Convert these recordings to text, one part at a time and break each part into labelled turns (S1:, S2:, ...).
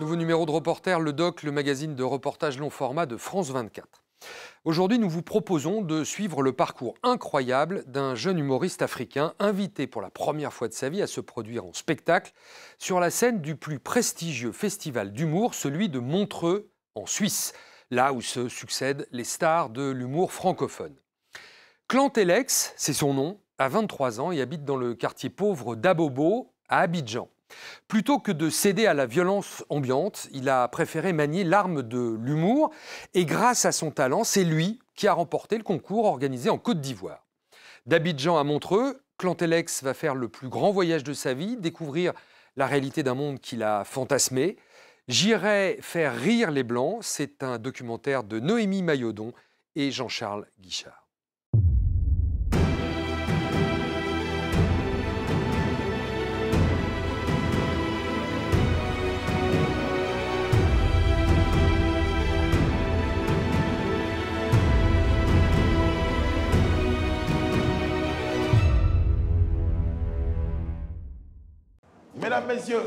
S1: Nouveau numéro de Reporter, le Doc, le magazine de reportage long format de France 24. Aujourd'hui, nous vous proposons de suivre le parcours incroyable d'un jeune humoriste africain invité pour la première fois de sa vie à se produire en spectacle sur la scène du plus prestigieux festival d'humour, celui de Montreux, en Suisse, là où se succèdent les stars de l'humour francophone. Clan-Telex, c'est son nom, a 23 ans et habite dans le quartier pauvre d'Abobo, à Abidjan. Plutôt que de céder à la violence ambiante, il a préféré manier l'arme de l'humour et grâce à son talent, c'est lui qui a remporté le concours organisé en Côte d'Ivoire. D'Abidjan à Montreux, Clan-Telex va faire le plus grand voyage de sa vie, découvrir la réalité d'un monde qu'il a fantasmé. J'irai faire rire les Blancs, c'est un documentaire de Noémie Mailhodon et Jean-Charles Guichard.
S2: Mesdames, messieurs,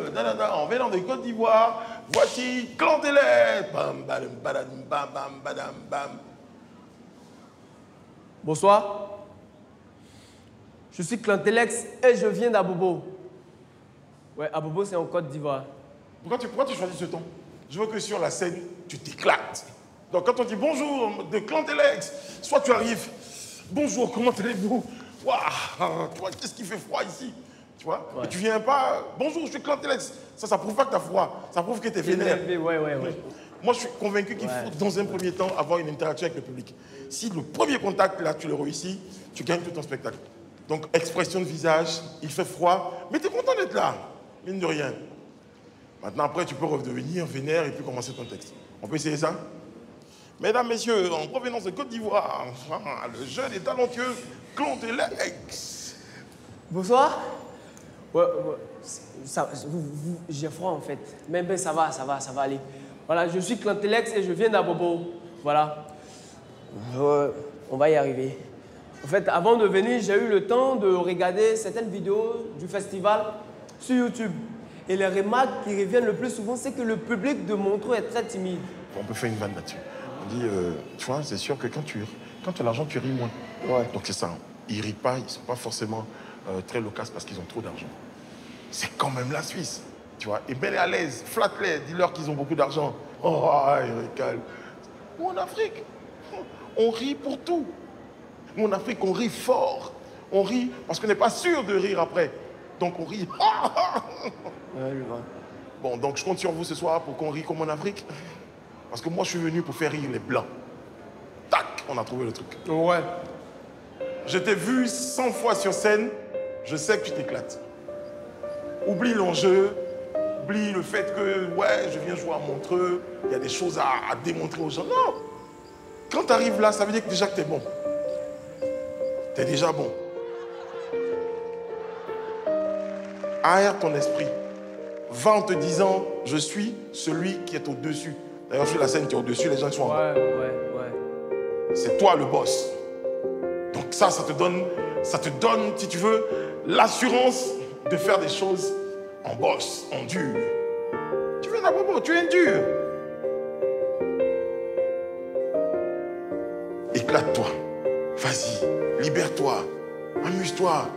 S2: en venant de Côte d'Ivoire, voici Clan-Telex. Bam, badam, badam, bam, bam, badam, bam.
S3: Bonsoir. Je suis Clan-Telex et je viens d'Abobo. Ouais, Abobo, c'est en Côte d'Ivoire.
S2: Pourquoi tu choisis ce ton? Je veux que sur la scène, tu t'éclates. Donc quand on dit bonjour de Clan-Telex, soit tu arrives, bonjour, comment allez-vous? Waouh, tu vois, qu'est-ce qui fait froid ici? Tu vois, ouais. Tu viens pas, bonjour, je suis Clan-Telex. Ça prouve pas que tu as froid, ça prouve que tu es vénère.
S3: Ouais.
S2: Moi, je suis convaincu qu'il faut, dans un premier temps, avoir une interaction avec le public. Si le premier contact, là, tu le réussis, tu gagnes tout ton spectacle. Donc, expression de visage, il fait froid, mais tu es content d'être là, mine de rien. Maintenant, après, tu peux redevenir vénère et puis commencer ton texte. On peut essayer ça? Mesdames, messieurs, en provenance de Côte d'Ivoire, le jeune et talentueux Clan-Telex.
S3: Bonsoir. Ouais, j'ai froid en fait. Mais ben, ça va aller. Voilà, je suis Clan-Telex et je viens d'Abobo. Voilà. On va y arriver. En fait, avant de venir, j'ai eu le temps de regarder certaines vidéos du festival sur YouTube. Et les remarques qui reviennent le plus souvent, c'est que le public de Montreux est très timide.
S2: On peut faire une vanne là-dessus. On dit, tu vois, c'est sûr que quand tu as l'argent, tu ris moins. Ouais. Donc c'est ça. Ils ne rient pas, ils ne sont pas forcément très loquaces parce qu'ils ont trop d'argent. C'est quand même la Suisse, tu vois. Et belle et à l'aise, flatte-les, dis-leur qu'ils ont beaucoup d'argent. Oh, ils récalent. Nous, en Afrique, on rit pour tout. Nous, en Afrique, on rit fort. On rit parce qu'on n'est pas sûr de rire après. Donc, on rit. Bon, donc, je compte sur vous ce soir pour qu'on rit comme en Afrique. Parce que moi, je suis venu pour faire rire les Blancs. Tac, on a trouvé le truc.
S3: Ouais.
S2: Je t'ai vu 100 fois sur scène. Je sais que tu t'éclates. Oublie l'enjeu, oublie le fait que, ouais, je viens jouer à Montreux, il y a des choses à démontrer aux gens. Non! Quand tu arrives là, ça veut dire que déjà que tu es bon. Tu es déjà bon. Aère ton esprit. Va en te disant, je suis celui qui est au-dessus. D'ailleurs, sur la scène qui est au-dessus, les gens sont en bas.
S3: Ouais.
S2: C'est toi le boss. Donc ça te donne, si tu veux, l'assurance de faire des choses en boss, en dur. Tu viens d'Abobo, tu es dur. Éclate-toi. Vas-y, libère-toi. Amuse-toi.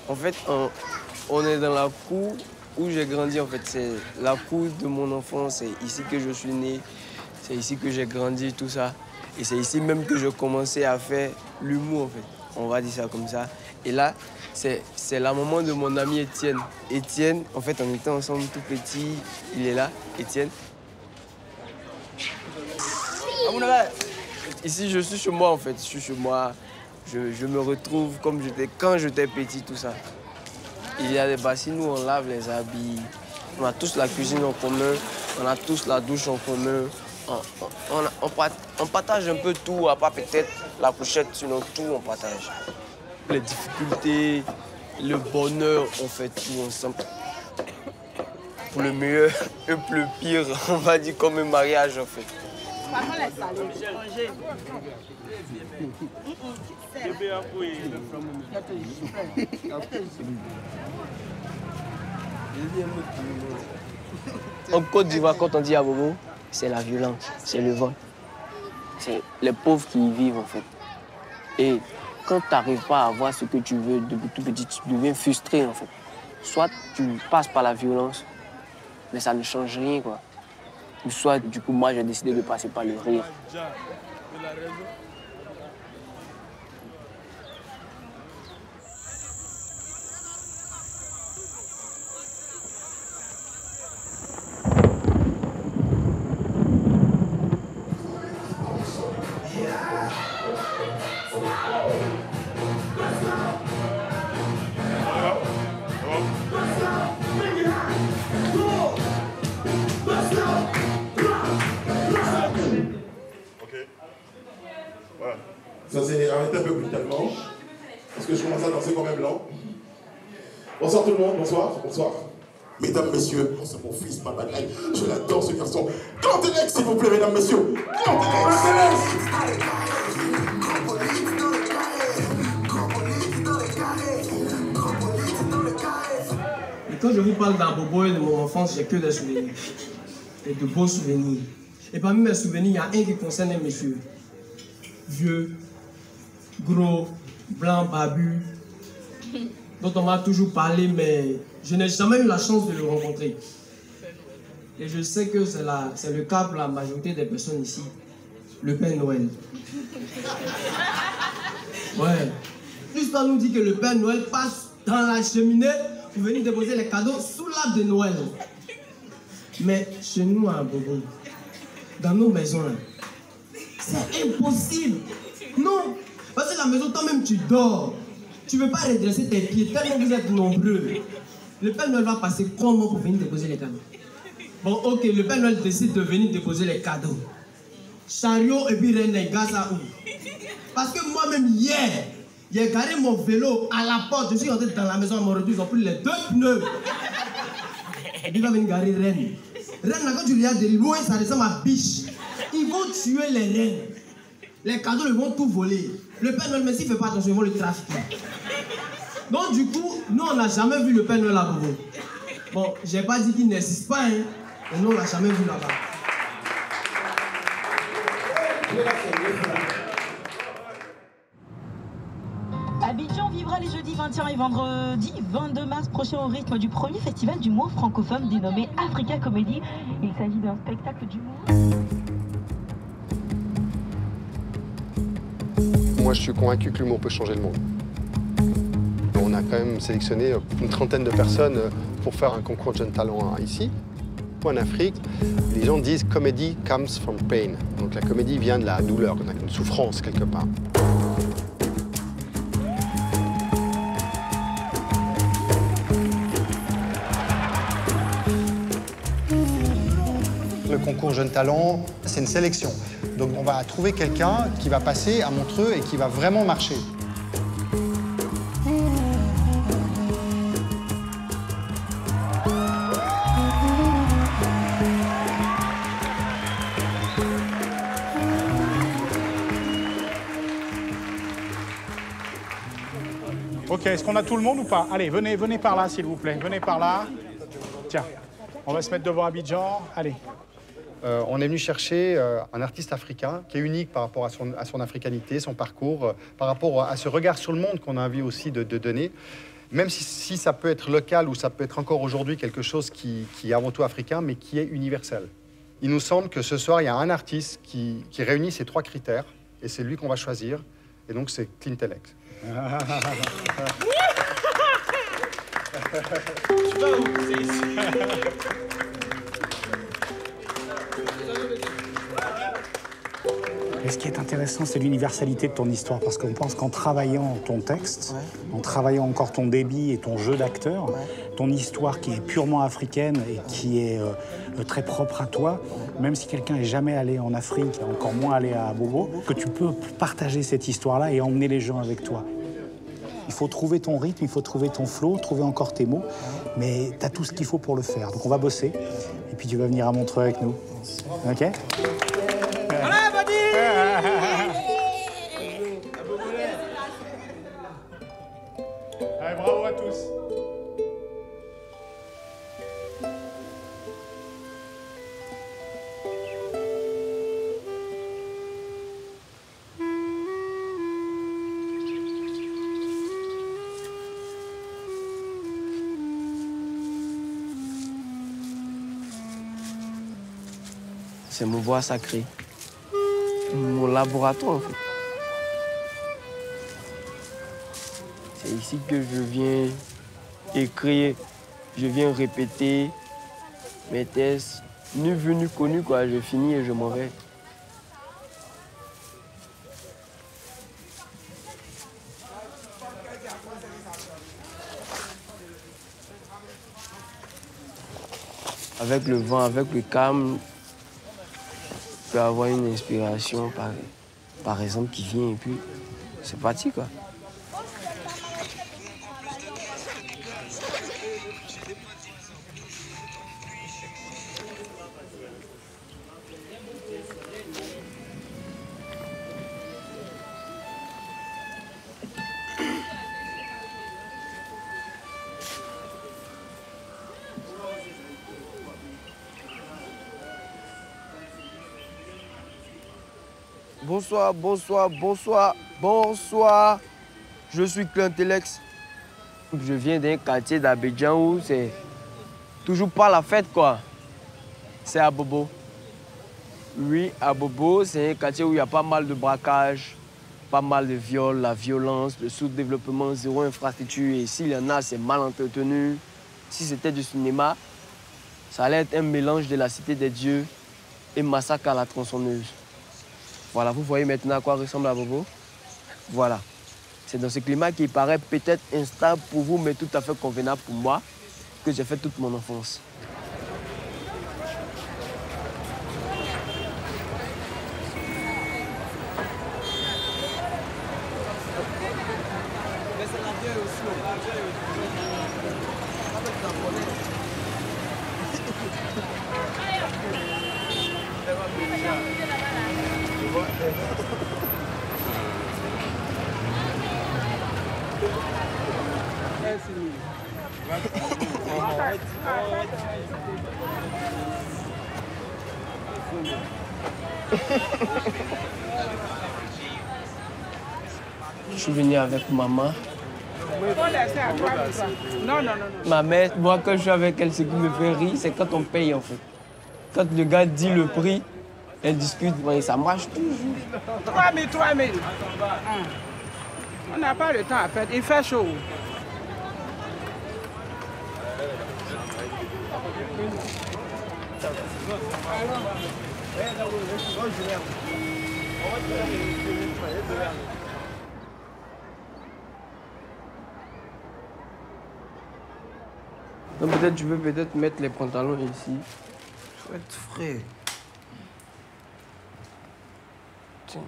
S3: En fait, on est dans la cour où j'ai grandi. En fait, c'est la cour de mon enfance. C'est ici que je suis né. C'est ici que j'ai grandi, tout ça. Et c'est ici même que je commençais à faire l'humour, en fait. On va dire ça comme ça. Et là, c'est la maman de mon ami Étienne. Étienne, en fait, on était ensemble tout petit. Il est là, Étienne. Ici, je suis chez moi, en fait. Je suis chez moi. je me retrouve comme quand j'étais petit, tout ça. Il y a des bassines où on lave les habits. On a tous la cuisine en commun, on a tous la douche en commun. On partage un peu tout, à part peut-être la couchette, sinon tout on partage. Les difficultés, le bonheur, on fait tout ensemble. Pour le meilleur et pour le pire, on va dire comme un mariage en fait. En Côte d'Ivoire, quand on dit abobo, c'est la violence, c'est le vol. C'est les pauvres qui y vivent en fait. Et quand tu n'arrives pas à avoir ce que tu veux depuis tout petit, tu deviens frustré en fait. Soit tu passes par la violence, mais ça ne change rien quoi. Soit du coup moi j'ai décidé de passer par le rire.
S2: Ça s'est arrêté un peu brutalement, parce que je commence à danser comme un blanc. Bonsoir tout le monde, bonsoir, bonsoir. Mesdames, messieurs, c'est mon fils, ma bataille. Je l'adore ce garçon. Grand Alex, s'il vous plaît, mesdames, messieurs. Grand Alex.
S4: Et quand je vous parle d'Abobo et de mon enfance, j'ai que des souvenirs. Et de beaux souvenirs. Et parmi mes souvenirs, il y a un qui concerne un monsieur. Vieux, gros, blanc, barbu, dont on m'a toujours parlé, mais je n'ai jamais eu la chance de le rencontrer. Et je sais que c'est le cas pour la majorité des personnes ici. Le Père Noël. Ouais. L'histoire nous dit que le Père Noël passe dans la cheminée pour venir déposer les cadeaux sous l'arbre de Noël. Mais chez nous, à Bobo, dans nos maisons, là, c'est impossible. Non. Parce que la maison, toi-même, tu dors. Tu ne veux pas redresser tes pieds tellement vous êtes nombreux. Le Père Noël va passer comment pour venir déposer les cadeaux? Bon, ok, le Père Noël décide de venir déposer les cadeaux. Chariot et puis reine, gars, ça où? Parce que moi-même, hier, j'ai garé mon vélo à la porte. Je suis rentré dans la maison à mon retour, ils ont pris les 2 pneus. Et puis il va venir garer reine. Reine, là, quand tu regardes de loin, ça ressemble à biche. Ils vont tuer les reines. Les cadeaux, ils vont tout voler. Le Père Noël, mais s'il ne fait pas attention, ils vont le trafiquer. Donc, du coup, nous, on n'a jamais vu le Père Noël à Bobo. Bon, je n'ai pas dit qu'il n'existe pas, hein, mais nous, on l'a jamais vu là-bas.
S5: Abidjan vivra les jeudis 21 et vendredi 22 mars prochain au rythme du premier festival d'humour francophone dénommé Africa Comedy. Il s'agit d'un spectacle d'humour.
S6: Moi, je suis convaincu que l'humour peut changer le monde. On a quand même sélectionné une trentaine de personnes pour faire un concours de jeunes talents ici. En Afrique, les gens disent « comedy comes from pain ». Donc la comédie vient de la douleur, d'une souffrance quelque part.
S7: Le concours Jeunes Talents, c'est une sélection. Donc on va trouver quelqu'un qui va passer à Montreux et qui va vraiment marcher.
S8: Ok, est-ce qu'on a tout le monde ou pas? Allez, venez par là, s'il vous plaît. Venez par là. Tiens, on va se mettre devant Abidjan. Allez.
S7: On est venu chercher un artiste africain qui est unique par rapport à son africanité, son parcours, par rapport à ce regard sur le monde qu'on a envie aussi de donner. Même si ça peut être local ou ça peut être encore aujourd'hui quelque chose qui est avant tout africain, mais qui est universel. Il nous semble que ce soir, il y a un artiste qui réunit ces 3 critères, et c'est lui qu'on va choisir, et donc c'est Clint Alex.
S4: Tu vas où? C'est ici.
S8: ce qui est intéressant, c'est l'universalité de ton histoire, parce qu'on pense qu'en travaillant ton texte, en travaillant encore ton débit et ton jeu d'acteur, ton histoire qui est purement africaine et qui est très propre à toi, même si quelqu'un n'est jamais allé en Afrique, et encore moins allé à Abobo, que tu peux partager cette histoire-là et emmener les gens avec toi. Il faut trouver ton rythme, il faut trouver ton flow, trouver encore tes mots, mais tu as tout ce qu'il faut pour le faire. Donc on va bosser, et puis tu vas venir à Montreux avec nous. OK?
S9: Voilà, Badi!
S8: Allez, bravo à tous.
S3: C'est mon bois sacré, mon laboratoire en fait. C'est ici que je viens écrire, je viens répéter mes tests. Nu vu, nu connu, quoi. Je finis et je m'en vais. Avec le vent, avec le calme, je peux avoir une inspiration, par exemple, qui vient et puis c'est parti, quoi. Bonsoir, bonsoir, bonsoir, bonsoir. Je suis Clintelex. Je viens d'un quartier d'Abidjan où c'est toujours pas la fête, quoi. C'est Abobo. Oui, Abobo, c'est un quartier où il y a pas mal de braquages, pas mal de viols, la violence, le sous-développement, zéro infrastructure. Et s'il y en a, c'est mal entretenu. Si c'était du cinéma, ça allait être un mélange de La Cité des Dieux et Massacre à la tronçonneuse. Voilà, vous voyez maintenant à quoi ressemble Abobo. Voilà. C'est dans ce climat qui paraît peut-être instable pour vous, mais tout à fait convenable pour moi, que j'ai fait toute mon enfance. Je suis venu avec maman.
S9: Non.
S3: Ma mère, moi quand je suis avec elle, ce qui me fait rire, c'est quand on paye en fait. Quand le gars dit le prix, elle discute, ça marche toujours.
S9: 3 000. On n'a pas le temps à perdre, il fait chaud.
S3: Donc peut-être tu veux mettre les pantalons ici.
S9: Faut être frais.
S3: Tiens.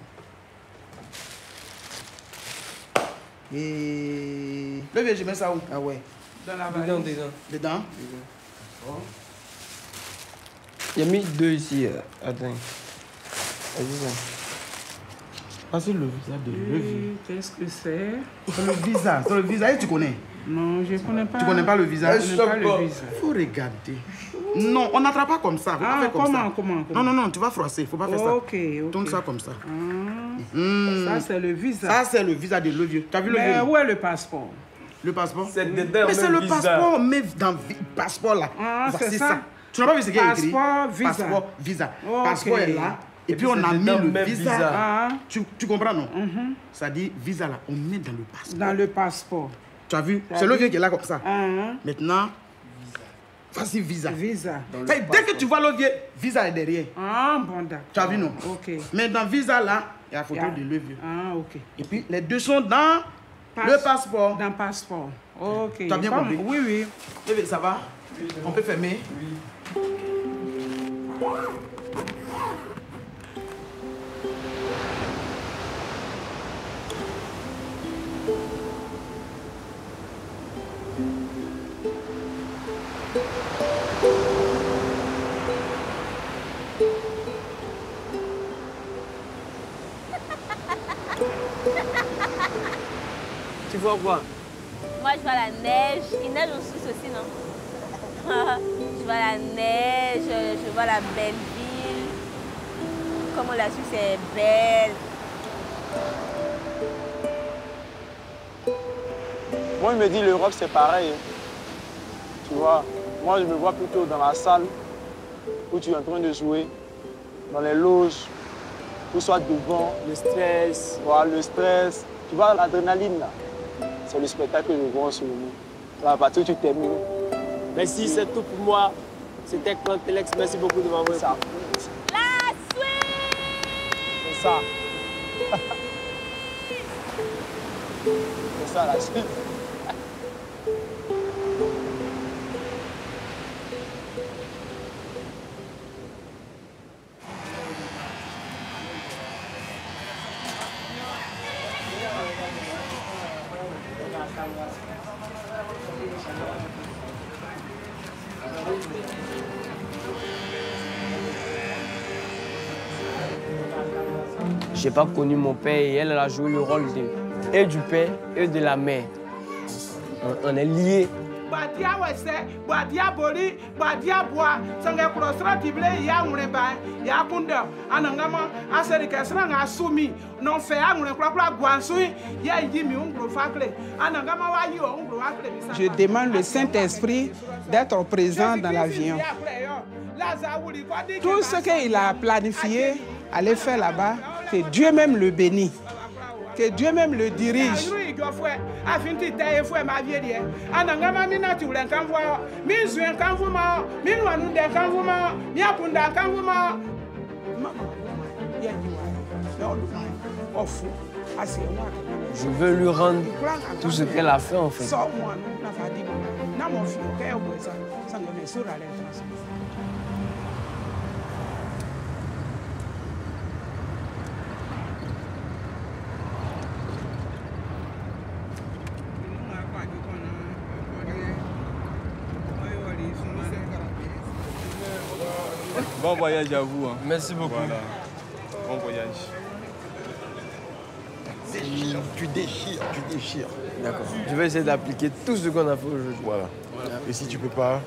S9: Et... Le vieux, je mets ça où?
S3: Ah ouais.
S9: Dans la valise. Dedans?
S3: Il y a mis 2 ici. Attends. Vas-y,
S9: Ah, c'est le visa de Levi. Qu'est-ce que c'est? C'est le visa. C'est le visa. Et tu connais? Non, je ne connais pas. Tu ne connais pas le visa? Je ne connais pas le visa. Il faut regarder. Non, on n'attrape pas comme ça. Faut pas faire comme ça. Comment? Non, tu vas froisser. Il ne faut pas faire ça. Ok. Tourne ça comme ça. Ça, c'est le visa. Ça, c'est le visa de Levi. Tu as vu le visa? Où est le passeport? Le passeport? C'est dedans. Mais c'est le passeport. Mais dans le passeport là. C'est ça. Tu n'as pas vu ce qu'il y a écrit? Passeport, visa. Passeport est là. Et puis on a mis le visa. Tu comprends, non? Ça dit visa là, on met dans le passeport. Dans le passeport. Tu as vu? C'est le vieux qui est là comme ça. Maintenant, Voici visa.
S10: Visa.
S9: Dès que tu vois le vieux, visa est derrière.
S10: Ah, bon, d'accord.
S9: Tu as vu, non?
S10: Ok.
S9: Mais dans visa, là, il y a la photo de le vieux.
S10: Ah, ok.
S9: Et puis, les deux sont dans le passeport.
S10: Dans le passeport. Ok.
S9: Tu as bien compris?
S10: Oui, oui.
S9: Bébé, ça va? Oui. On peut fermer? Oui.
S3: Tu vois quoi?
S11: Moi, je vois la neige. Il neige en Suisse aussi, non? Je vois la neige, je vois la belle ville. Comment la Suisse est belle.
S12: Moi, il me dit l'Europe, c'est pareil. Tu vois, moi, je me vois plutôt dans la salle où tu es en train de jouer, dans les loges, où soit devant.
S3: Le stress.
S12: Voilà, le stress. Tu vois, l'adrénaline, là. C'est le spectacle que je vois en ce moment. Là, à partir où tu termines.
S3: Merci, c'est tout pour moi. C'était Clantex. Merci beaucoup de m'avoir ça.
S11: La Suisse!
S12: C'est ça. C'est ça, la Suisse.
S3: J'ai pas connu mon père et elle a joué le rôle et du père et de la mère. On est liés.
S10: Badia wese, badia boli, badia bois, sangue crossra tible ya mureba, ya kunda, anangama, aseri kesra nga sumi, non fait a mure kwa guansui, ya yimi ungro fakle, anangama wa yo ungro akle. Je demande le Saint-Esprit d'être présent dans l'avion. Tout ce qu'il a planifié, aller faire là-bas, que Dieu même le bénit. Que Dieu même le dirige.
S3: Je veux lui rendre tout ce qu'elle a fait en fait.
S12: Bon voyage à vous. Hein.
S3: Merci beaucoup.
S12: Voilà. Bon voyage.
S2: Tu déchires, tu déchires.
S3: D'accord. Je vais essayer d'appliquer tout ce qu'on a fait aujourd'hui.
S2: Voilà. Et si tu peux pas,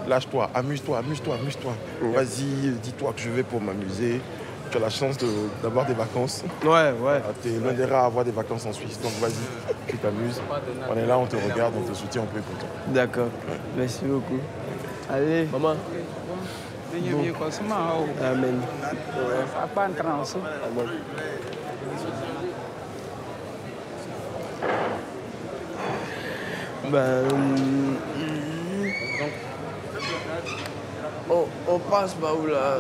S2: lâche-toi, amuse-toi, amuse-toi, amuse-toi. Vas-y, dis-toi que je vais pour m'amuser. Tu as la chance d'avoir des vacances.
S3: Ouais.
S2: Tu es l'un des rares à avoir des vacances en Suisse. Donc vas-y, tu t'amuses. On est là, on te regarde, on te soutient, on peut être content.
S3: D'accord. Ouais. Merci beaucoup. Allez, maman. Bon. Amen. Amen. On passe par où là?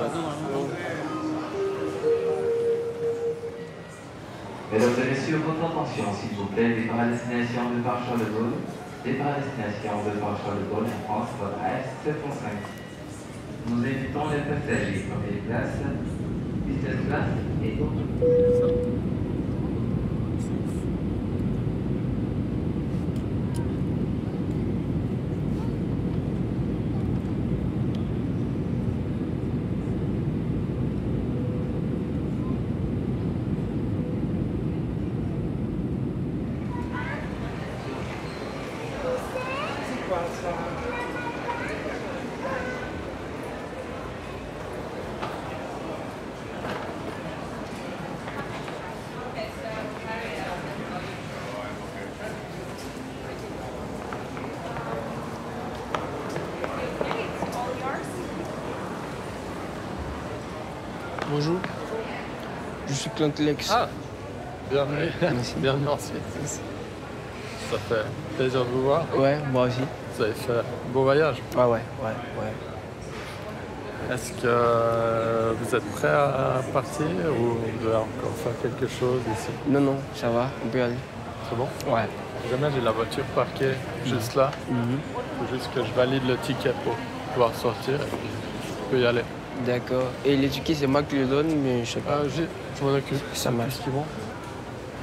S13: Mesdames et messieurs, votre attention s'il vous plaît, départ à destination de Charles-de-Gaulle. Départ à destination de Charles-de-Gaulle en France, votre AS735. Nous invitons les passagers première classe, business class et d'autres.
S3: Bonjour, je suis Clantex.
S1: Ah, bienvenue.
S3: Merci, bienvenue.
S14: Ça fait plaisir de vous voir.
S3: Ouais, moi aussi.
S14: Vous avez fait un beau voyage.
S3: Ouais.
S14: Est-ce que vous êtes prêt à partir ou vous devez encore faire quelque chose ici?
S3: Non, ça va, on peut y aller.
S14: C'est bon?
S3: Ouais.
S14: Jamais j'ai la voiture parquée juste là. Il faut juste que je valide le ticket pour pouvoir sortir et puis je peux y aller.
S3: D'accord. Et les tickets, c'est moi qui le donne, mais je sais pas.
S14: Je m'en occupe.
S3: Ça marche.
S14: Qu'est-ce qu'ils vont?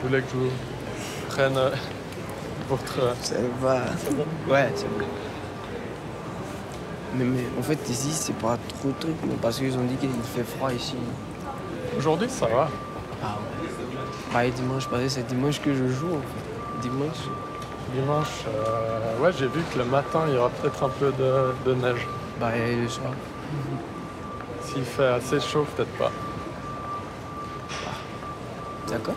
S14: Vous voulez que je vous prenne votre...
S3: Ça va. Ouais, c'est bon. Mais en fait, ici, c'est pas trop de trucs, mais parce qu'ils ont dit qu'il fait froid ici.
S14: Aujourd'hui, ça va.
S3: Ah ouais. Bah, dimanche passé, c'est dimanche que je joue, en fait.
S14: Dimanche, ouais, j'ai vu que le matin, il y aura peut-être un peu de neige.
S3: Bah, et le soir.
S14: S'il fait assez chaud, peut-être pas.
S3: D'accord.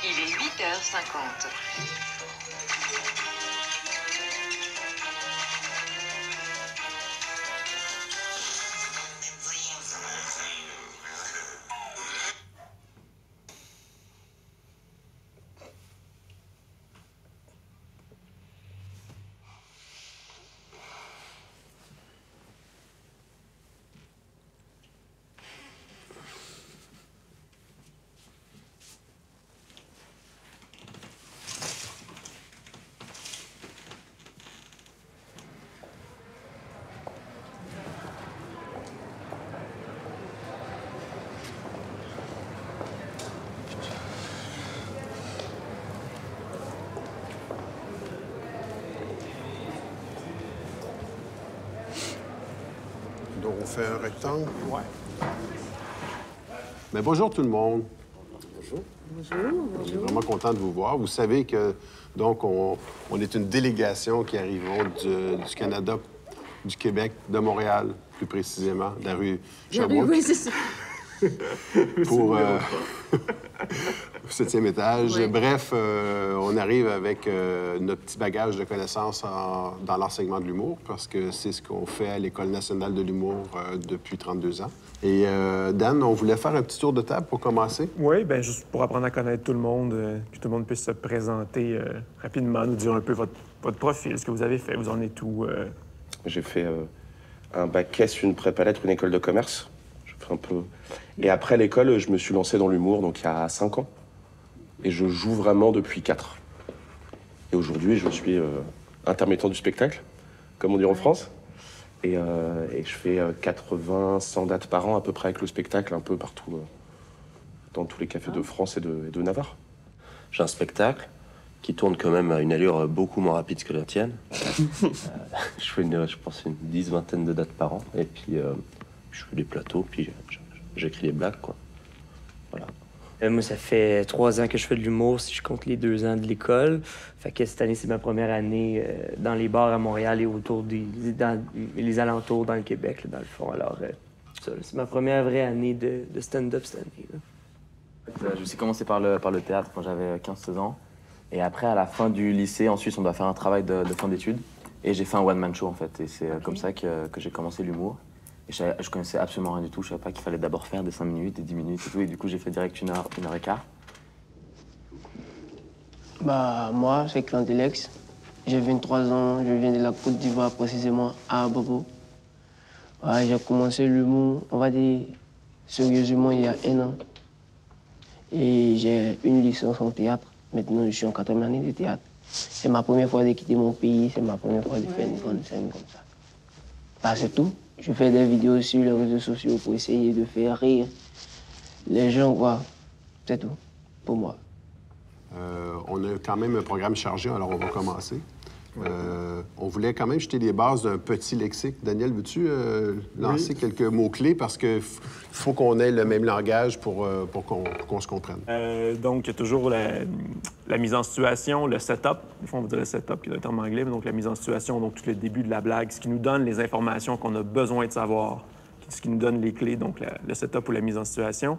S15: Il est 8h50.
S6: Donc, on fait un rectangle? Ouais. Mais bonjour tout le monde. Bonjour. Bonjour. Je suis vraiment content de vous voir. Vous savez que, donc, on est une délégation qui arrivons du Canada, du Québec, de Montréal, plus précisément, de la rue Sherbrooke.
S16: Oui, c'est ça.
S6: Pour au 7e étage.
S16: Oui.
S6: Bref, on arrive avec notre petit bagage de connaissances dans l'enseignement de l'humour, parce que c'est ce qu'on fait à l'École nationale de l'humour depuis 32 ans. Et Dan, on voulait faire un petit tour de table pour commencer.
S17: Oui, bien, juste pour apprendre à connaître tout le monde, que tout le monde puisse se présenter rapidement, nous dire un peu votre profil, ce que vous avez fait, vous en êtes où?
S18: J'ai fait un bac S, une prépa lettres, une école de commerce. Je fais un peu... Et après l'école, je me suis lancé dans l'humour, donc il y a 5 ans. Et je joue vraiment depuis 4. Et aujourd'hui, je suis intermittent du spectacle, comme on dit en France. Et je fais 80, 100 dates par an à peu près avec le spectacle, un peu partout, dans tous les cafés de France et de Navarre.
S19: J'ai un spectacle qui tourne quand même à une allure beaucoup moins rapide que la tienne. Je fais, je pense, une 10-20 de dates par an. Et puis, je fais des plateaux, puis j'écris des blagues, quoi. Voilà.
S20: Moi, ça fait 3 ans que je fais de l'humour, si je compte les 2 ans de l'école. Fait que cette année, c'est ma première année dans les bars à Montréal et autour dans les alentours dans le Québec, là, dans le fond. Alors, c'est ma première vraie année de stand-up cette année. Là.
S21: Je suis commencé par le théâtre quand j'avais 15-16 ans. Et après, à la fin du lycée, en Suisse, on doit faire un travail de fin d'études. Et j'ai fait un one-man show, en fait. Et c'est comme ça que j'ai commencé l'humour. Et je connaissais absolument rien du tout. Je savais pas qu'il fallait d'abord faire des 5 minutes, des 10 minutes et tout. Et du coup, j'ai fait direct 1 heure et quart.
S3: Bah, moi, c'est Clandilex. J'ai 23 ans. Je viens de la Côte d'Ivoire, précisément à Bobo. Ouais, j'ai commencé l'humour, on va dire, sérieusement, il y a 1 an. Et j'ai une licence en théâtre. Maintenant, je suis en 4e année de théâtre. C'est ma première fois de quitter mon pays, c'est ma première fois de faire une grande scène comme ça. Bah, c'est tout. Je fais des vidéos sur les réseaux sociaux pour essayer de faire rire les gens, quoi. C'est tout, pour moi.
S6: On a quand même un programme chargé, alors on va commencer. On voulait quand même jeter les bases d'un petit lexique. Daniel, veux-tu lancer quelques mots-clés? Parce qu'il faut qu'on ait le même langage pour qu'on se comprenne.
S17: Donc, il y a toujours la mise en situation, le setup. Des fois, on va dire le setup, qui est un terme anglais, mais donc la mise en situation, donc tout le début de la blague, ce qui nous donne les informations qu'on a besoin de savoir, ce qui nous donne les clés, donc le setup ou la mise en situation.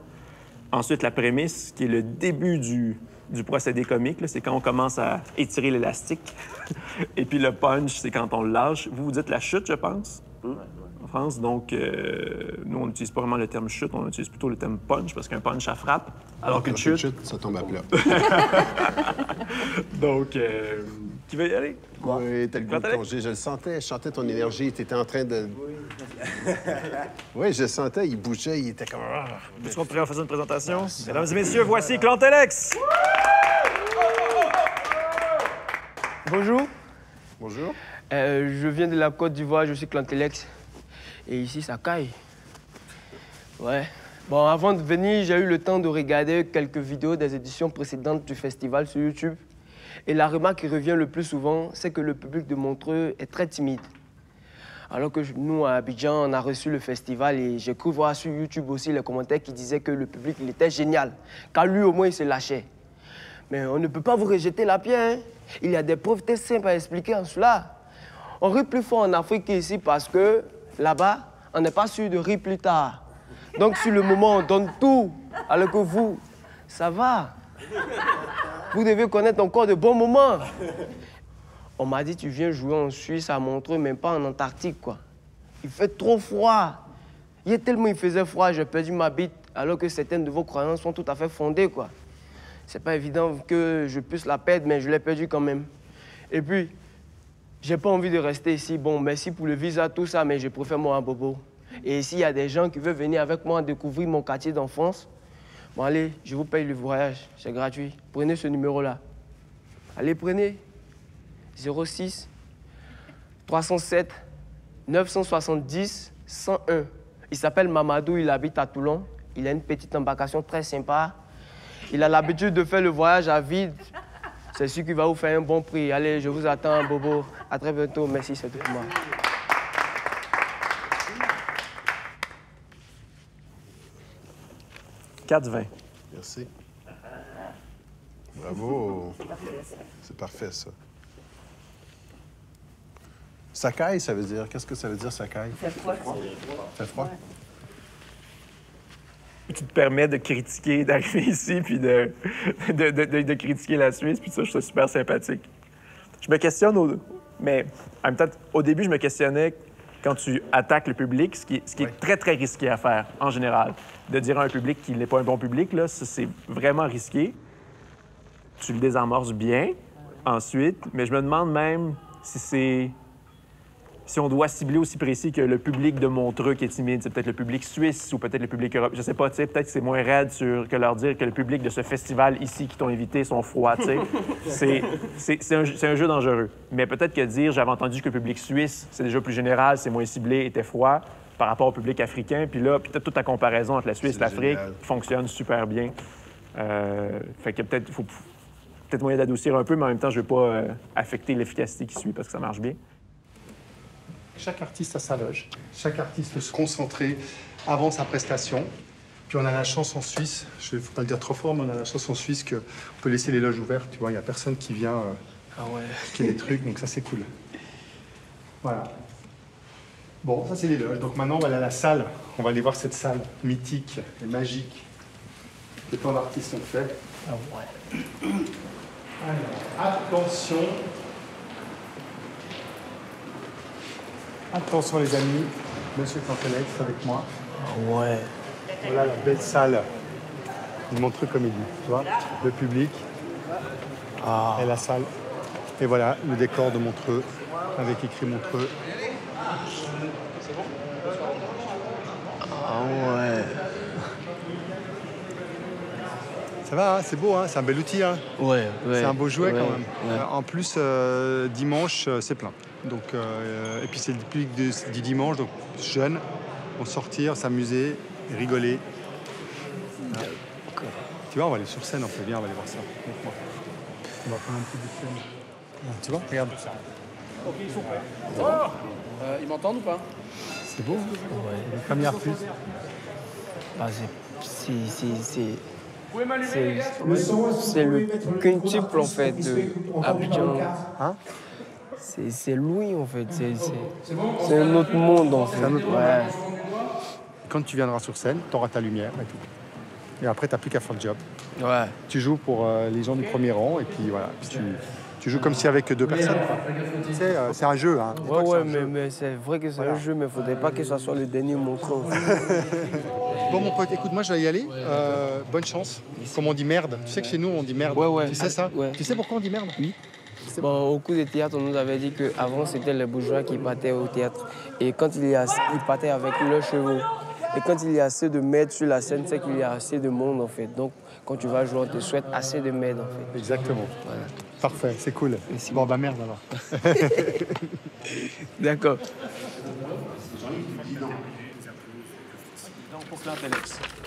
S17: Ensuite, la prémisse, qui est le début du procédé comique, c'est quand on commence à étirer l'élastique. Et puis le punch, c'est quand on le lâche. Vous dites la chute, je pense, en France. Donc, nous, on n'utilise pas vraiment le terme chute, on utilise plutôt le terme punch, parce qu'un punch, ça frappe, alors qu'une chute...
S6: ça tombe à plat.
S17: Donc, qui veut y aller?
S6: Oui, t'as le goût de congé. Je le sentais, je sentais ton énergie. T'étais en train de... Oui, je le sentais, il bougeait, il était comme...
S17: Est-ce qu'on pourrait en faire une présentation? Mesdames et messieurs, voici Clantex!
S3: Bonjour.
S6: Bonjour.
S3: Je viens de la Côte d'Ivoire, je suis Clantex. Et ici, ça caille. Ouais. Bon, avant de venir, j'ai eu le temps de regarder quelques vidéos des éditions précédentes du festival sur YouTube. Et la remarque qui revient le plus souvent, c'est que le public de Montreux est très timide. Alors que nous, à Abidjan, on a reçu le festival et j'ai cru voir sur YouTube aussi les commentaires qui disaient que le public, il était génial. Car lui, au moins, il se lâchait. Mais on ne peut pas vous rejeter la pierre, hein. Il y a des preuves très simples à expliquer en cela. On rit plus fort en Afrique qu'ici parce que là-bas, on n'est pas sûr de rire plus tard. Donc, sur le moment, on donne tout, alors que vous, ça va. Vous devez connaître encore de bons moments. On m'a dit, tu viens jouer en Suisse à Montreux, mais pas en Antarctique, quoi. Il fait trop froid. Hier, tellement il faisait froid, j'ai perdu ma bite, alors que certaines de vos croyances sont tout à fait fondées, quoi. C'est pas évident que je puisse la perdre, mais je l'ai perdue quand même. Et puis, j'ai pas envie de rester ici. Bon, merci pour le visa, tout ça, mais je préfère moi à Bobo. Et s'il y a des gens qui veulent venir avec moi découvrir mon quartier d'enfance, bon, allez, je vous paye le voyage, c'est gratuit. Prenez ce numéro-là. Allez, prenez. 06 307 970 101. Il s'appelle Mamadou, il habite à Toulon. Il a une petite embarcation très sympa. Il a l'habitude de faire le voyage à vide. C'est sûr qu'il va vous faire un bon prix. Allez, je vous attends, Bobo. À très bientôt. Merci, c'est tout pour moi.
S17: $4,20.
S6: Merci. Bravo. C'est parfait, ça. Sakai, ça veut dire... Qu'est-ce que ça veut dire, Sakai?
S11: Fait froid.
S6: Fait froid?
S17: Tu te permets de critiquer, d'arriver ici, puis de critiquer la Suisse, puis ça, je trouve ça super sympathique. Je me questionne, mais en même temps, au début, je me questionnais quand tu attaques le public, ce qui est très, très risqué à faire, en général. De dire à un public qu'il n'est pas un bon public, là, c'est vraiment risqué. Tu le désamorces bien, ensuite, mais je me demande même si on doit cibler aussi précis que le public de Montreux qui est timide, c'est peut-être le public suisse ou peut-être le public européen. Je sais pas, tu sais, peut-être que c'est moins raide que leur dire que le public de ce festival ici qui t'ont invité sont froids, tu sais. C'est un jeu dangereux. Mais peut-être que dire, j'avais entendu que le public suisse, c'est déjà plus général, c'est moins ciblé, était froid par rapport au public africain. Puis là, peut-être toute ta comparaison entre la Suisse et l'Afrique fonctionne super bien. Fait que peut-être, il faut peut-être moyen d'adoucir un peu, mais en même temps, je veux pas affecter l'efficacité qui suit parce que ça marche bien.
S7: Chaque artiste a sa loge. Chaque artiste peut se concentrer avant sa prestation. Puis on a la chance en Suisse, je ne faut pas le dire trop fort, mais on a la chance en Suisse qu'on peut laisser les loges ouvertes. Tu vois, il n'y a personne qui vient piquer les trucs, donc ça c'est cool. Voilà. Bon, ça c'est les loges. Donc maintenant on va aller à la salle. On va aller voir cette salle mythique et magique que plein d'artistes ont fait. Ah ouais. Alors, attention. Attention les amis, Monsieur Clantex avec moi.
S3: Ah ouais.
S7: Voilà la belle salle de Montreux Comédie, tu vois, le public et la salle. Et voilà le décor de Montreux avec écrit Montreux. C'est bon?
S3: Ah ouais.
S7: Ça va, hein, c'est beau, hein, c'est un bel outil. Hein.
S3: Ouais.
S7: C'est un beau jouet quand même.
S3: Ouais.
S7: En plus, dimanche, c'est plein. Donc, et puis c'est le public du dimanche, donc jeunes vont sortir, s'amuser, rigoler. Tu vois, on va aller sur scène, on peut bien, on va aller voir ça. Donc, on va faire un petit bout de scène. Tu vois, regarde.
S9: Ok, ils sont prêts. Ils m'entendent ou pas?
S7: C'est beau, hein?
S3: Ouais.
S7: Première plus.
S3: Ah, c'est le quintuple en fait de Abidjan.
S7: Hein?
S3: C'est Louis en fait. C'est un autre monde en fait.
S7: C'est un autre monde.
S3: Ouais.
S7: Quand tu viendras sur scène, tu auras ta lumière et tout. Et après, tu n'as plus qu'à faire le job.
S3: Ouais.
S7: Tu joues pour les gens du premier rang et puis voilà. Puis tu joues comme si avec 2 personnes. Tu sais, c'est un jeu. Hein.
S3: Ouais, mais c'est vrai que c'est un jeu, mais il ne faudrait pas que ça soit le dernier montant.
S7: Bon, mon pote, écoute, moi, je vais y aller. Bonne chance. Comme on dit merde. Tu sais que chez nous, on dit merde.
S3: Ouais.
S7: Tu sais ça?
S3: Ouais.
S7: Tu sais pourquoi on dit merde? Oui.
S3: Bon, au cours des théâtres, on nous avait dit qu'avant, c'était les bourgeois qui partaient au théâtre. Et quand ils partaient avec leurs chevaux. Et quand il y a assez de merde sur la scène, c'est qu'il y a assez de monde, en fait. Donc, quand tu vas jouer, on te souhaite assez de merde, en fait.
S7: Exactement. Voilà. Parfait, c'est cool. Merci. Bon, bah merde, alors.
S3: D'accord.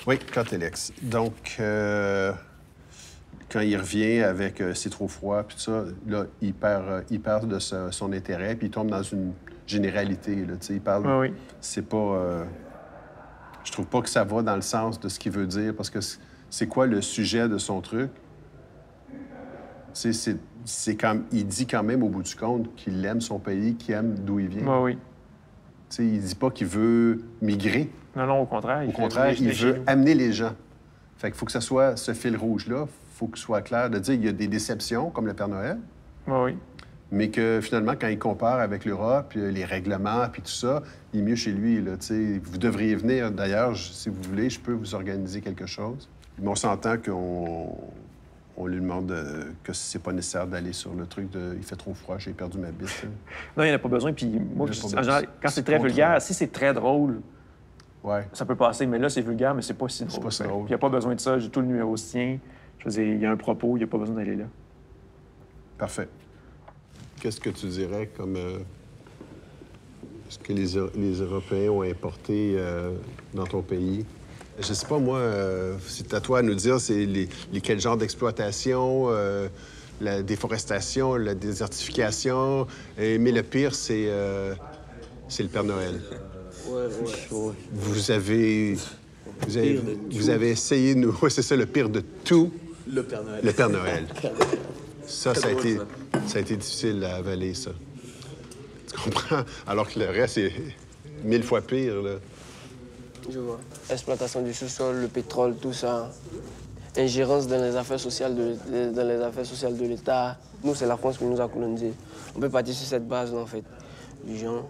S6: Oui, Cantelex. Donc, quand il revient avec C'est trop froid, puis tout ça, là, il perd de son intérêt, puis il tombe dans une généralité. Là, il parle.
S17: Oui.
S6: C'est pas. Je trouve pas que ça va dans le sens de ce qu'il veut dire, parce que c'est quoi le sujet de son truc? Il dit quand même, au bout du compte, qu'il aime son pays, qu'il aime d'où il vient.
S17: Oui.
S6: Il dit pas qu'il veut migrer.
S17: Non, au contraire.
S6: Au contraire, il veut amener les gens. Fait qu'il faut que ça soit ce fil rouge-là. Il faut que ce soit clair de dire qu'il y a des déceptions, comme le Père Noël.
S17: Oui.
S6: Mais que finalement, quand il compare avec l'Europe, les règlements, puis tout ça, il est mieux chez lui. Là, vous devriez venir. D'ailleurs, si vous voulez, je peux vous organiser quelque chose. Mais on s'entend qu'on lui demande que c'est pas nécessaire d'aller sur le truc de « il fait trop froid, j'ai perdu ma bite ».
S17: Non, il n'y en a pas besoin. Puis moi, en général, quand c'est très vulgaire, si c'est très drôle, ça peut passer. Mais là, c'est vulgaire, mais c'est pas si drôle.
S6: C'est pas si drôle.
S17: Il n'y a pas besoin de ça. J'ai tout le numéro sien. Je veux dire, il y a un propos, il n'y a pas besoin d'aller là.
S6: Parfait. Qu'est-ce que tu dirais comme ce que les Européens ont importé dans ton pays? Je sais pas, moi, c'est à toi à nous dire quel genre d'exploitation, la déforestation, la désertification, mais le pire, c'est le Père Noël.
S3: Ouais.
S6: Vous avez essayé de nous... Oui, c'est ça, le pire de tout.
S19: Le Père Noël.
S6: Le Père Noël. Ça a été difficile à avaler, ça. Tu comprends? Alors que le reste est 1000 fois pire, là.
S3: Je vois. Exploitation du sous-sol, le pétrole, tout ça. Ingérence dans les affaires sociales de l'État. Nous, c'est la France qui nous a colonisés. On peut partir sur cette base-là, en fait. Les gens,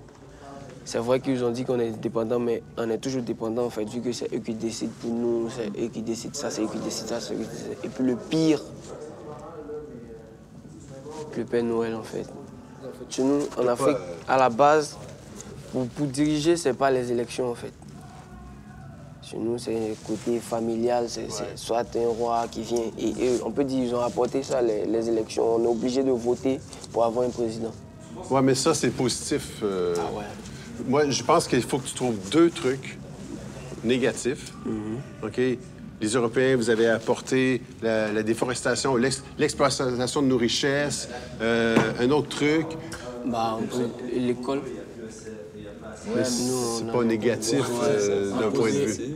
S3: c'est vrai qu'ils ont dit qu'on est dépendant, mais on est toujours dépendant, en fait, vu que c'est eux qui décident pour nous, c'est eux qui décident ça, c'est eux qui décident ça, c'est eux qui décident ça. Et puis le pire, le Père Noël, en fait. Chez nous, en Afrique, à la base, pour diriger, c'est pas les élections, en fait. Chez nous, c'est côté familial, c'est soit un roi qui vient. Et on peut dire qu'ils ont apporté ça, les élections. On est obligé de voter pour avoir un président.
S6: Oui, mais ça, c'est positif.
S3: Ah ouais.
S6: Moi, je pense qu'il faut que tu trouves 2 trucs négatifs. OK? Les Européens, vous avez apporté la déforestation, l'exploitation de nos richesses. Un autre truc...
S3: Bah, l'école.
S6: Mais c'est pas négatif d'un point de vue.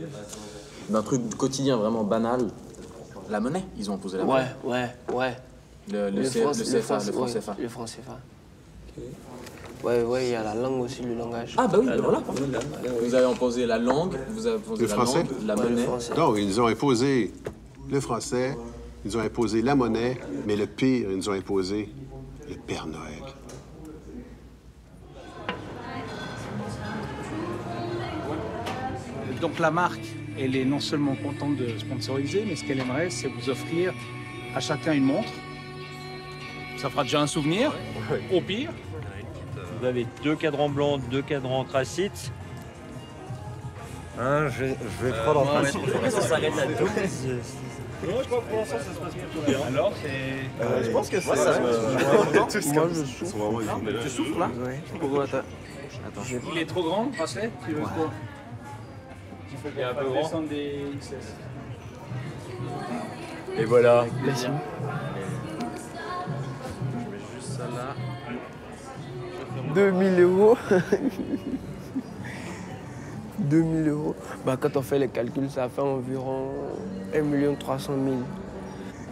S21: D'un truc quotidien vraiment banal, la monnaie, ils ont imposé la monnaie.
S3: Ouais.
S21: Le franc CFA.
S3: Ouais, il y a la langue aussi, le langage.
S21: Ah bah oui, voilà. Vous avez imposé la langue, vous avez imposé la langue, la monnaie.
S6: Non, ils ont imposé le français, ils ont imposé la monnaie, mais le pire, ils nous ont imposé le Père Noël.
S16: Donc la marque, elle est non seulement contente de sponsoriser, mais ce qu'elle aimerait, c'est vous offrir à chacun une montre. Ça fera déjà un souvenir, au pire.
S22: Vous avez 2 cadrans blancs, 2 cadrans anthracite,
S5: Hein, je vais trop dans le
S20: Pourquoi ça s'arrête à 12?
S5: Non, je crois que pour l'instant, ça se passe plutôt bien. Alors, c'est...
S3: je pense que
S5: moi, ça va.
S3: Moi, je souffle.
S5: Tu souffles, là?
S3: Oui.
S5: Pourquoi? Attends.
S16: Il est trop grand, le bracelet? Tu veux quoi?
S5: Il est un peu grand.
S16: Descendre des XS.
S5: Et voilà.
S3: Merci.
S5: Je mets juste ça là.
S3: 2000 €. 2000 €. Bah, quand on fait les calculs, ça fait environ 1 300 000.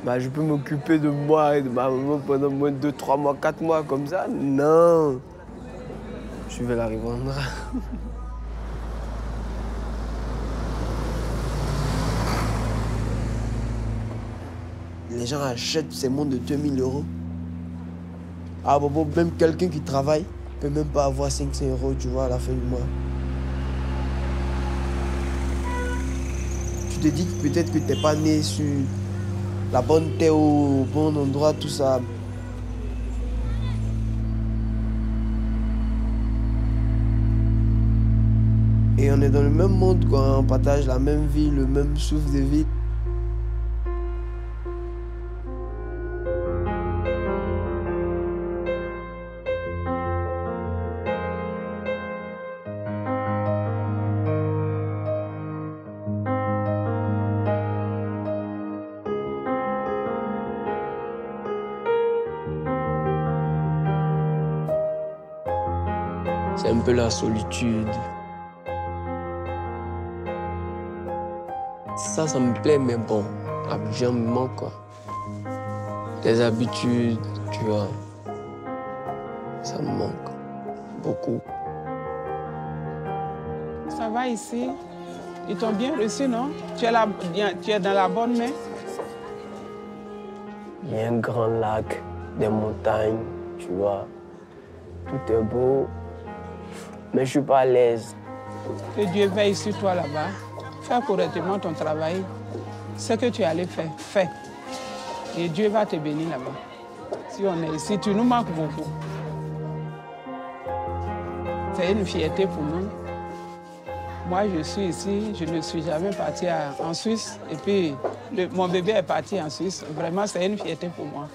S3: Bah, je peux m'occuper de moi et de ma maman pendant moins de 2, 3 mois, 4 mois comme ça? Non. Je vais la revendre. Les gens achètent ces montres de 2000 €. Ah bon, même quelqu'un qui travaille peut même pas avoir 500 €, tu vois, à la fin du mois. Tu te dis que peut-être que t'es pas né sur la bonne terre au bon endroit, tout ça. Et on est dans le même monde, quoi. On partage la même vie, le même souffle de vie. C'est un peu la solitude. Ça me plaît, mais bon, Abidjan me manque, quoi. Les habitudes, tu vois, ça me manque beaucoup.
S10: Ça va ici? Ils t'ont bien reçu, non? Tu es dans la bonne main?
S3: Il y a un grand lac, des montagnes, tu vois. Tout est beau, mais je suis pas à l'aise.
S10: Que Dieu veille sur toi là-bas. Fais correctement ton travail. Ce que tu allais faire, fais. Et Dieu va te bénir là-bas. Si on est ici, tu nous manques beaucoup. C'est une fierté pour nous. Moi, je suis ici, je ne suis jamais partie en Suisse. Et puis, mon bébé est parti en Suisse. Vraiment, c'est une fierté pour moi.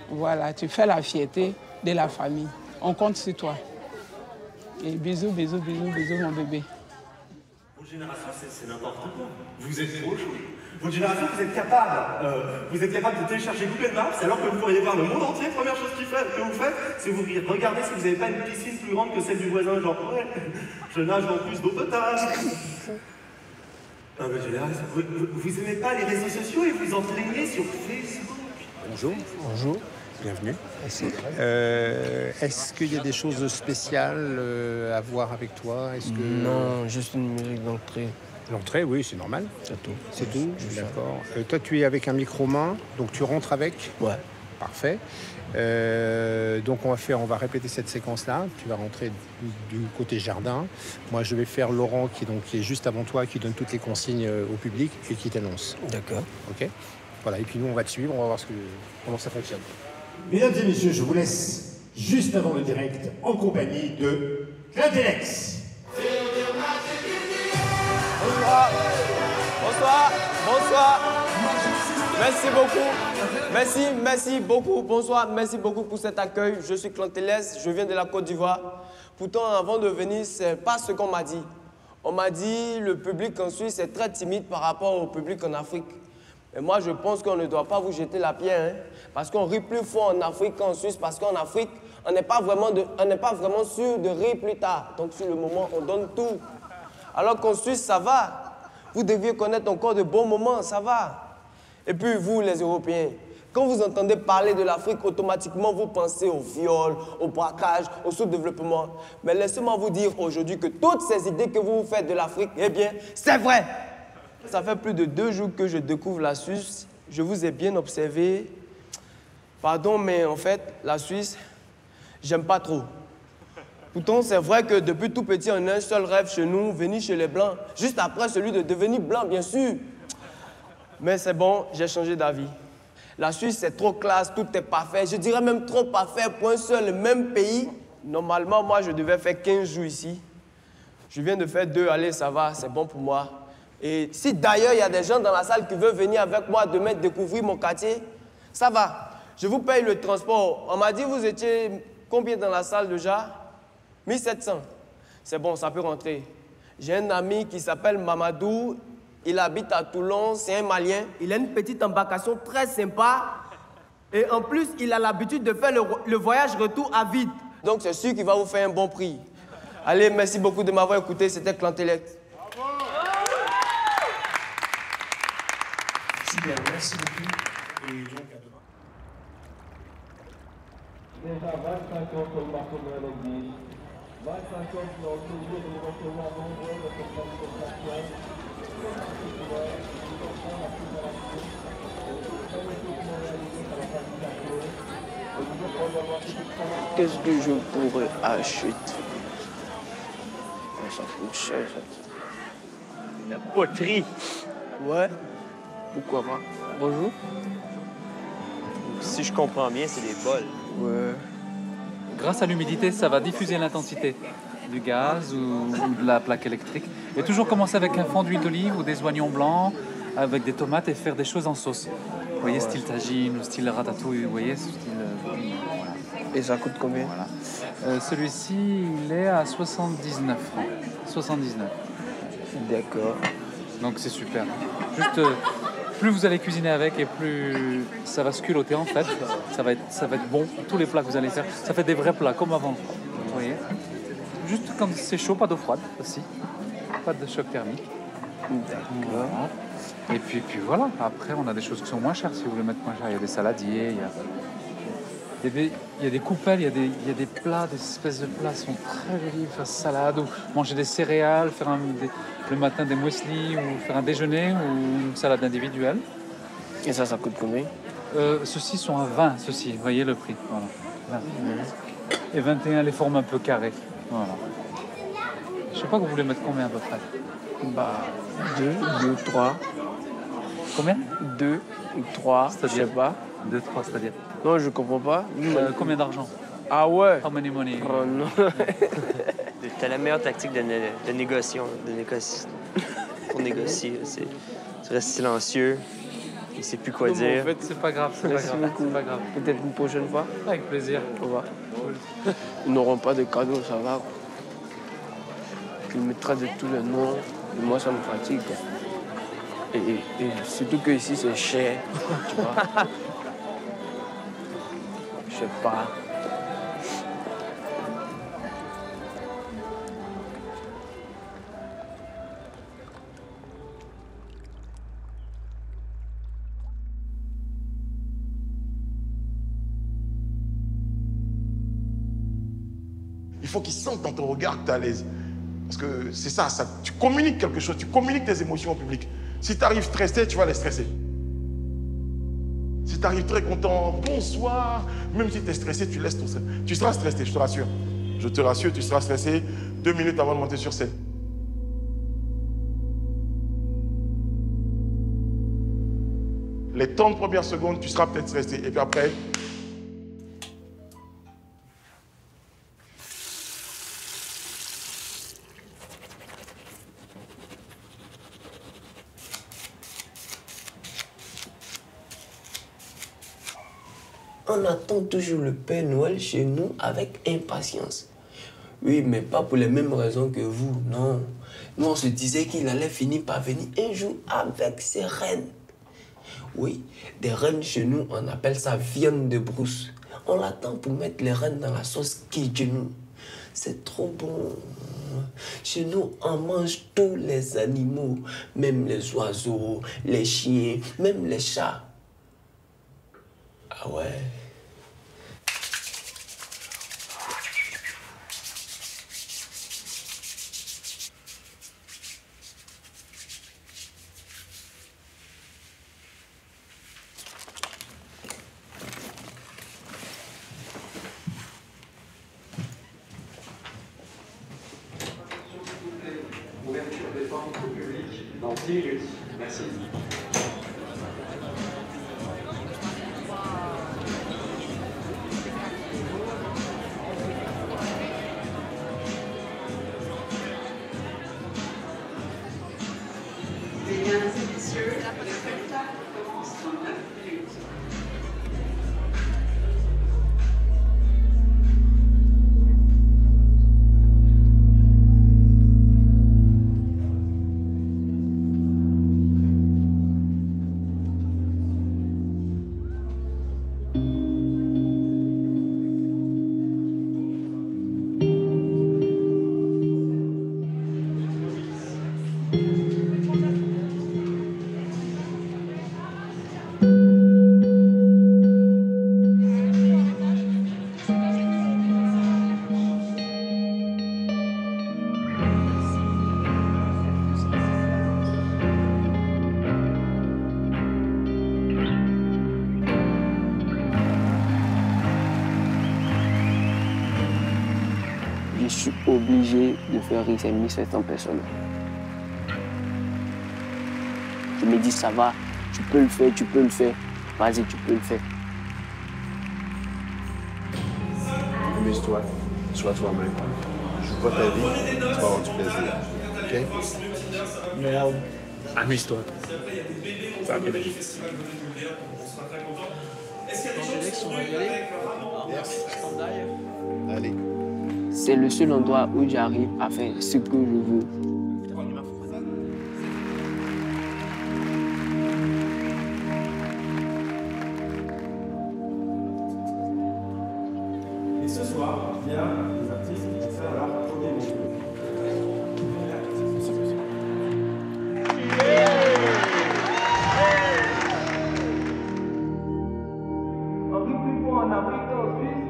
S10: Voilà, tu fais la fierté de la famille. On compte sur toi. Et bisous, bisous, bisous, bisous, mon bébé.
S22: Votre génération, c'est n'importe quoi. Vous êtes trop chaud. Votre génération, vous êtes capable de télécharger Google Maps alors que vous pourriez voir le monde entier. Première chose que vous faites, c'est vous regardez si vous n'avez pas une piscine plus grande que celle du voisin. Genre, ouais, je nage en plus d'eau potable. Ah, votre génération, vous n'aimez pas les réseaux sociaux et vous en plaignez sur Facebook.
S23: Bonjour. Bonjour. Bienvenue. Est-ce qu'il y a des choses spéciales à voir avec toi?
S3: Non, juste une musique d'entrée.
S23: L'entrée, oui, c'est normal.
S3: C'est tout.
S23: C'est tout? D'accord. Toi, tu es avec un micro-main, donc tu rentres avec?
S3: Ouais.
S23: Parfait. Donc on va répéter cette séquence-là. Tu vas rentrer du côté jardin. Moi, je vais faire Laurent, qui est juste avant toi, qui donne toutes les consignes au public et qui t'annonce.
S3: D'accord.
S23: OK. Voilà, et puis nous, on va te suivre, on va voir comment ça fonctionne.
S24: Mesdames et messieurs, je vous laisse juste avant le direct en compagnie de Cladelex.
S3: Bonsoir. Merci beaucoup. Merci beaucoup. Bonsoir, merci beaucoup pour cet accueil. Je suis Cladelex, je viens de la Côte d'Ivoire. Pourtant, avant de venir, c'est pas ce qu'on m'a dit. On m'a dit le public en Suisse est très timide par rapport au public en Afrique. Et moi, je pense qu'on ne doit pas vous jeter la pierre, hein, parce qu'on rit plus fort en Afrique qu'en Suisse, parce qu'en Afrique, on n'est pas vraiment sûr de rire plus tard. Donc, sur le moment, on donne tout. Alors qu'en Suisse, ça va. Vous deviez connaître encore de bons moments, ça va. Et puis, vous, les Européens, quand vous entendez parler de l'Afrique, automatiquement, vous pensez au viol, au braquage, au sous-développement. Mais laissez-moi vous dire aujourd'hui que toutes ces idées que vous faites de l'Afrique, eh bien, c'est vrai. Ça fait plus de 2 jours que je découvre la Suisse. Je vous ai bien observé. Pardon, mais en fait, la Suisse, j'aime pas trop. Pourtant, c'est vrai que depuis tout petit, on a un seul rêve chez nous, venir chez les Blancs. Juste après celui de devenir blanc, bien sûr. Mais c'est bon, j'ai changé d'avis. La Suisse, c'est trop classe, tout est parfait. Je dirais même trop parfait pour un seul et même pays. Normalement, moi, je devais faire 15 jours ici. Je viens de faire 2, allez, ça va, c'est bon pour moi. Et si d'ailleurs il y a des gens dans la salle qui veulent venir avec moi demain découvrir mon quartier, ça va. Je vous paye le transport. On m'a dit vous étiez combien dans la salle déjà? 1700. C'est bon, ça peut rentrer. J'ai un ami qui s'appelle Mamadou. Il habite à Toulon, c'est un Malien. Il a une petite embarcation très sympa. Et en plus, il a l'habitude de faire le voyage retour à vide. Donc c'est sûr qu'il va vous faire un bon prix. Allez, merci beaucoup de m'avoir écouté. C'était Clantelect.
S24: Super, merci beaucoup. Et donc à demain.
S13: Déjà 25 ans comme Bartholomé Longis, 25 ans qui ont toujours de recevoir nombreux de cette manifestation.
S3: Qu'est-ce que je pourrais acheter? Ça coûte cher, ça.
S20: La poterie.
S3: Ouais. Pourquoi pas? Bonjour.
S20: Si je comprends bien, c'est des bols.
S3: Ouais.
S2: Grâce à l'humidité, ça va diffuser l'intensité du gaz ou de la plaque électrique. Et toujours commencer avec un fond d'huile d'olive ou des oignons blancs, avec des tomates et faire des choses en sauce. Vous voyez, style tagine ou style ratatouille, vous voyez, style... voilà.
S3: Et ça coûte combien?
S2: Voilà. Celui-ci, il est à 79 francs. 79.
S3: D'accord.
S2: Donc c'est super. Juste, plus vous allez cuisiner avec et plus ça va se culotter en fait. Ça va être bon. Tous les plats que vous allez faire, ça fait des vrais plats comme avant. Vous voyez. Juste quand c'est chaud, pas d'eau froide aussi. Pas de choc thermique.
S3: D'accord.
S2: Voilà. Et puis voilà. Après, on a des choses qui sont moins chères si vous voulez mettre moins cher. Il y a des saladiers, il y a des coupelles, il y a des plats, des espèces de plats qui sont très jolis. Faire salade ou manger des céréales, faire le matin des muesli ou faire un déjeuner ou une salade individuelle.
S3: Et ça coûte combien?
S2: Ceux-ci sont à 20, ceux-ci. Vous voyez le prix. Voilà. 20. Et 21, les formes un peu carrées. Voilà. Je sais pas que vous voulez mettre combien à peu près?
S3: Bah, 2, 3.
S2: Combien?
S3: 2 ou 3, je sais pas.
S2: 2, 3, c'est-à-dire?
S3: Non, je comprends pas.
S2: Combien d'argent?
S3: Ah ouais?
S2: How many money?
S3: Oh non.
S20: T'as la meilleure tactique de négociation, pour négocier. C'est rester silencieux, il ne sait plus quoi dire.
S3: En fait,
S2: c'est pas grave, c'est pas grave.
S3: Peut-être une prochaine fois.
S2: Avec plaisir.
S3: Au revoir. Ils n'auront pas de cadeaux, ça va. Tu me traites de tous les noms, et moi ça me fatigue. Et surtout que ici c'est cher, tu vois. Je sais pas.
S4: Il faut qu'ils sentent dans ton regard que tu es à l'aise. Parce que c'est ça, tu communiques quelque chose, tu communiques tes émotions au public. Si tu arrives stressé, tu vas les stresser. Si tu arrives très content, bonsoir, même si tu es stressé, tu laisses ton stress. Tu seras stressé, je te rassure. Je te rassure, tu seras stressé 2 minutes avant de monter sur scène. Les 30 premières secondes, tu seras peut-être stressé. Et puis après,
S3: on attend toujours le Père Noël chez nous avec impatience. Oui, mais pas pour les mêmes raisons que vous, non. Nous, on se disait qu'il allait finir par venir un jour avec ses reines. Oui, des reines chez nous, on appelle ça viande de brousse. On l'attend pour mettre les reines dans la sauce Kijenou. C'est trop bon. Chez nous, on mange tous les animaux, même les oiseaux, les chiens, même les chats. Ah ouais.
S8: Ouverture des portes au public dans 10 minutes. Merci.
S3: Je suis obligé de faire rire ces 1700 personnes. Je me dis, ça va, tu peux le faire, tu peux le faire. Vas-y, tu peux le faire.
S6: Amuse-toi, sois toi-même. Je vois ta vie, tu vas avoir du plaisir. OK?
S16: Merde. Amuse-toi. Ça va bien.
S6: Allez.
S3: C'est le seul endroit où j'arrive à faire ce que je veux.
S22: Et ce soir, il y a des artistes qui vont faire leur premier morceau.
S1: On rit plus fort en Afrique qu'en Suisse,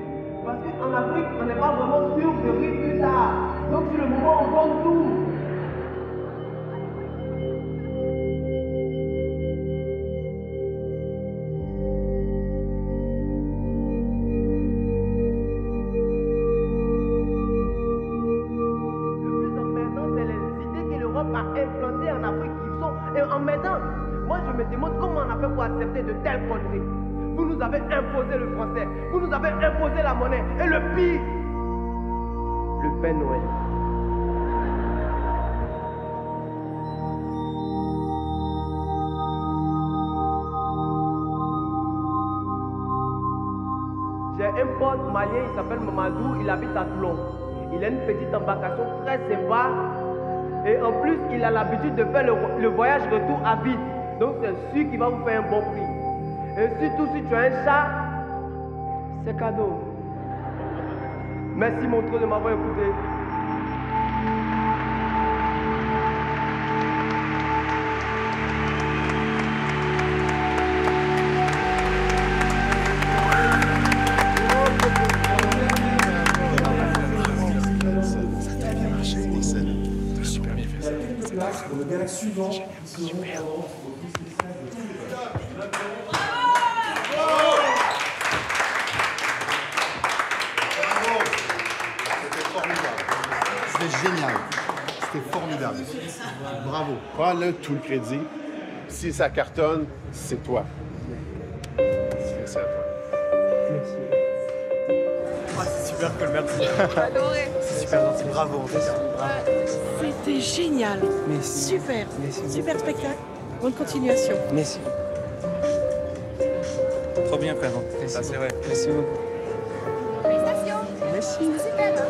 S1: parce qu'en Afrique, on n'est pas vraiment sûr de rire plus tard. Donc, c'est le moment où on donne tout. Implantés en Afrique qui sont emmerdants. Moi, je me demande comment on a fait pour accepter de telles conneries. Vous nous avez imposé le français, vous nous avez imposé la monnaie, et le pire, le Père Noël. J'ai un pote malien, il s'appelle Mamadou, il habite à Toulon. Il a une petite embarcation très sympa. Et en plus, il a l'habitude de faire le voyage retour à vide. Donc c'est sûr qu'il va vous faire un bon prix. Et surtout, si tu as un chat, c'est cadeau. Merci Montreux de m'avoir écouté.
S22: Pour le gala suivant,
S6: C'était génial. C'était formidable. Bravo.
S4: Prends-le tout le crédit. Si ça cartonne, c'est toi. Merci à toi.
S12: C'est super cool, merci.
S14: Adoré.
S12: C'est super gentil, bravo en tout cas.
S14: C'était génial.
S3: Merci.
S14: Super.
S3: Merci.
S14: Super spectacle. Bonne continuation.
S3: Merci.
S16: Trop bien présenté, ça c'est vrai.
S3: Merci beaucoup.
S14: Félicitations.
S3: Merci.
S14: C'était super, hein?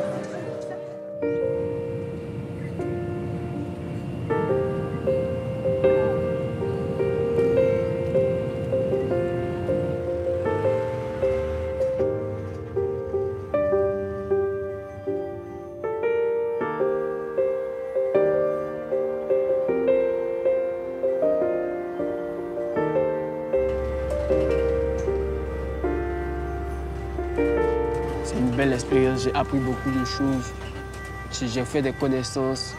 S3: C'est une belle expérience, j'ai appris beaucoup de choses, j'ai fait des connaissances.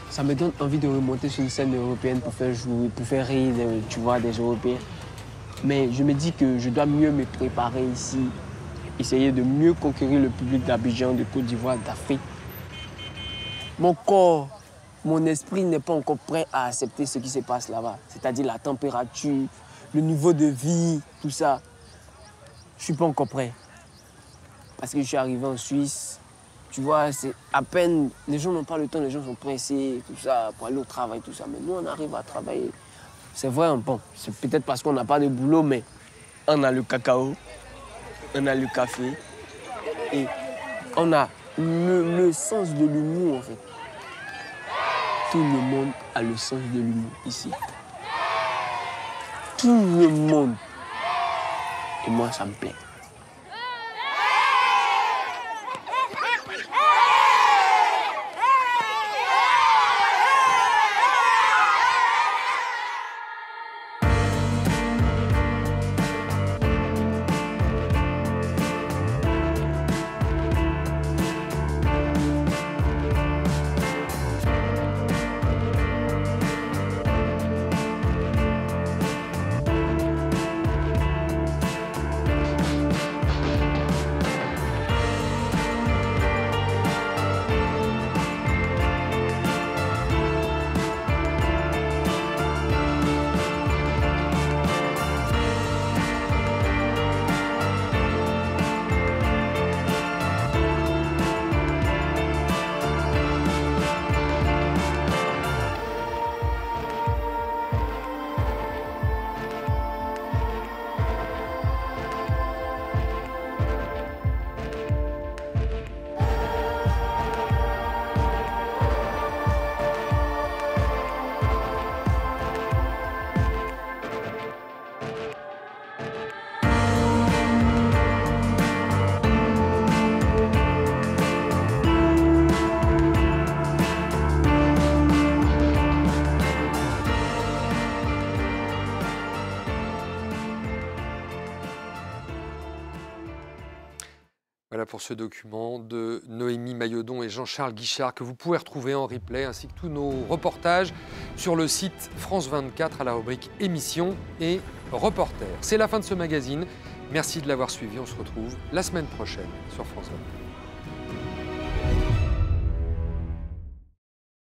S3: Ça me donne envie de remonter sur une scène européenne pour faire jouer, pour faire rire, tu vois, des Européens. Mais je me dis que je dois mieux me préparer ici, essayer de mieux conquérir le public d'Abidjan, de Côte d'Ivoire, d'Afrique. Mon corps, mon esprit n'est pas encore prêt à accepter ce qui se passe là-bas, c'est-à-dire la température, le niveau de vie, tout ça. Je ne suis pas encore prêt. Parce que je suis arrivé en Suisse, tu vois, c'est à peine, les gens n'ont pas le temps, les gens sont pressés, tout ça, pour aller au travail, tout ça. Mais nous, on arrive à travailler C'est vrai, bon, c'est peut-être parce qu'on n'a pas de boulot, mais on a le cacao, on a le café et on a le sens de l'humour, en fait. Tout le monde a le sens de l'humour ici. Tout le monde. Et moi, ça me plaît.
S9: Voilà pour ce document de Noémie Mailledon et Jean-Charles Guichard que vous pouvez retrouver en replay ainsi que tous nos reportages sur le site France 24 à la rubrique émissions et reporters. C'est la fin de ce magazine. Merci de l'avoir suivi. On se retrouve la semaine prochaine sur France 24.